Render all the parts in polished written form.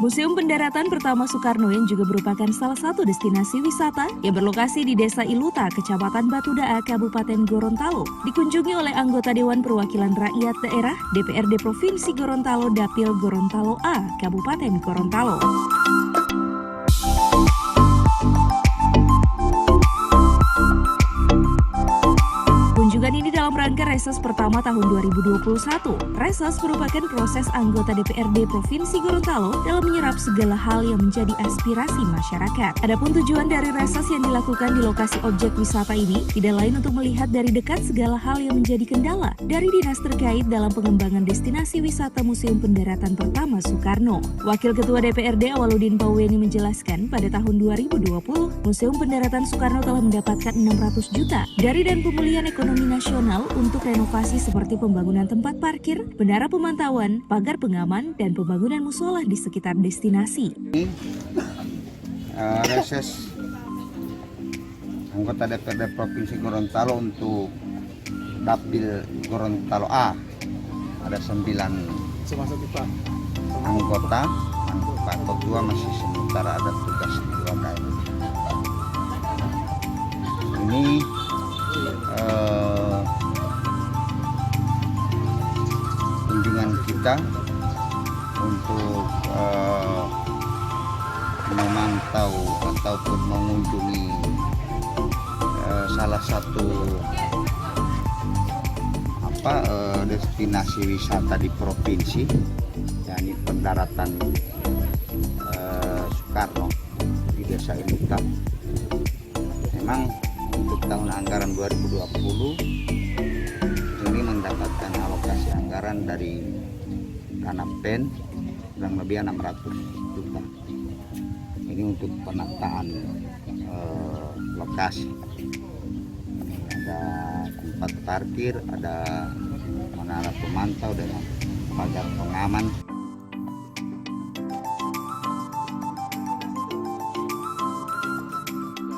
Museum Pendaratan Pertama Soekarno yang juga merupakan salah satu destinasi wisata yang berlokasi di Desa Iluta, Kecamatan Batudaa, Kabupaten Gorontalo, dikunjungi oleh anggota Dewan Perwakilan Rakyat Daerah DPRD Provinsi Gorontalo Dapil Gorontalo A, Kabupaten Gorontalo. Kunjungan ini dalam rangka Reses pertama tahun 2021. Reses merupakan proses anggota DPRD Provinsi Gorontalo dalam menyerap segala hal yang menjadi aspirasi masyarakat. Adapun tujuan dari Reses yang dilakukan di lokasi objek wisata ini tidak lain untuk melihat dari dekat segala hal yang menjadi kendala dari dinas terkait dalam pengembangan destinasi wisata Museum Pendaratan Pertama Soekarno. Wakil Ketua DPRD Awaludin Pauweni menjelaskan pada tahun 2020, Museum Pendaratan Soekarno telah mendapatkan 600 juta dari dan pemulihan ekonomi nasional untuk renovasi seperti pembangunan tempat parkir, menara pemantauan, pagar pengaman, dan pembangunan musola di sekitar destinasi. Reses anggota DPRD Provinsi Gorontalo untuk Dapil Gorontalo A ada 9 anggota, Pak Ketua masih sementara ada tugas di luar daerah. Ini kunjungan kita untuk memantau ataupun mengunjungi salah satu destinasi wisata di provinsi, yakni Pendaratan Soekarno di Desa Iluta. Memang untuk tahun anggaran 2020 ini mendapatkan alokasi anggaran dari dana PEN kurang lebih 600 juta. Ini untuk penataan lokasi. Ada tempat parkir, ada menara pemantau dan pagar pengaman.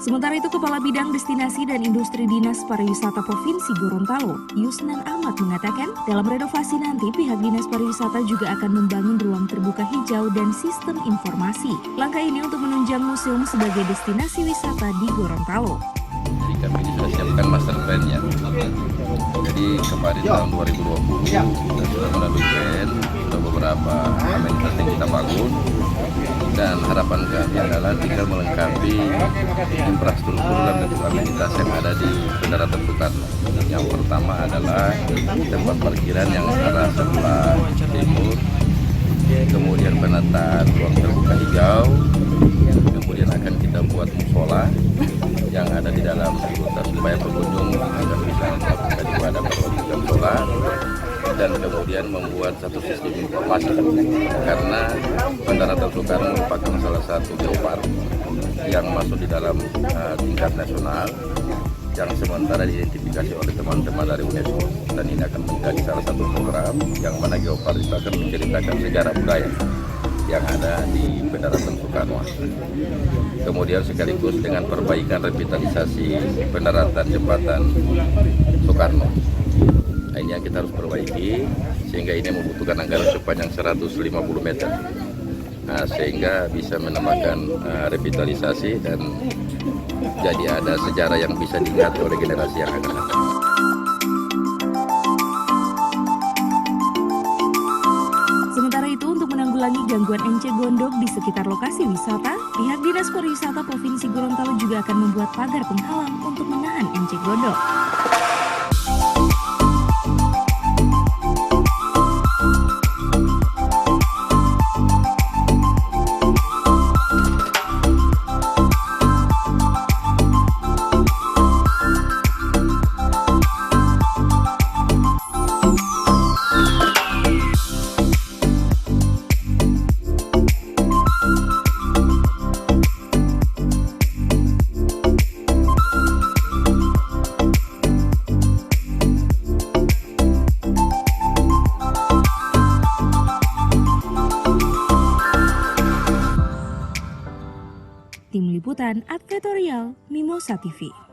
Sementara itu, Kepala Bidang Destinasi dan Industri Dinas Pariwisata Provinsi Gorontalo, Yusnan Ahmad mengatakan, dalam renovasi nanti pihak Dinas Pariwisata juga akan membangun ruang terbuka hijau dan sistem informasi. Langkah ini untuk menunjang museum sebagai destinasi wisata di Gorontalo. Jadi kami sudah siapkan master plan-nya. Jadi kemarin tahun 2020 kita sudah melalui plan, sudah beberapa amenitas yang kita bangun. Dan harapan kami adalah tinggal melengkapi infrastruktur dan bentuk amenitas yang ada di Pendaratan Soekarno. Yang pertama adalah tempat parkiran yang arah sebelah timur, kemudian penataan ruang terbuka hijau, kemudian akan kita buat musola yang ada di dalam kota supaya pengunjung akan bisa melakukan ibadah berwajib sholat, dan kemudian membuat satu sistem informasi karena Pendaratan Soekarno merupakan salah satu geopark yang masuk di dalam tingkat nasional yang sementara diidentifikasi oleh teman-teman dari UNESCO, dan ini akan menjadi salah satu program yang mana geopark itu akan menceritakan sejarah budaya yang ada di Pendaratan Soekarno. Kemudian sekaligus dengan perbaikan revitalisasi pendaratan jembatan Soekarno. Nah, ini yang kita harus perbaiki sehingga ini membutuhkan anggaran sepanjang 150 meter. Nah, sehingga bisa menambahkan revitalisasi dan jadi ada sejarah yang bisa diingat oleh generasi yang akan datang. Sementara itu, untuk menanggulangi gangguan enceng gondok di sekitar lokasi wisata, pihak Dinas Pariwisata Provinsi Gorontalo juga akan membuat pagar penghalang untuk menahan enceng gondok. Tim Liputan Advertorial Mimosa TV.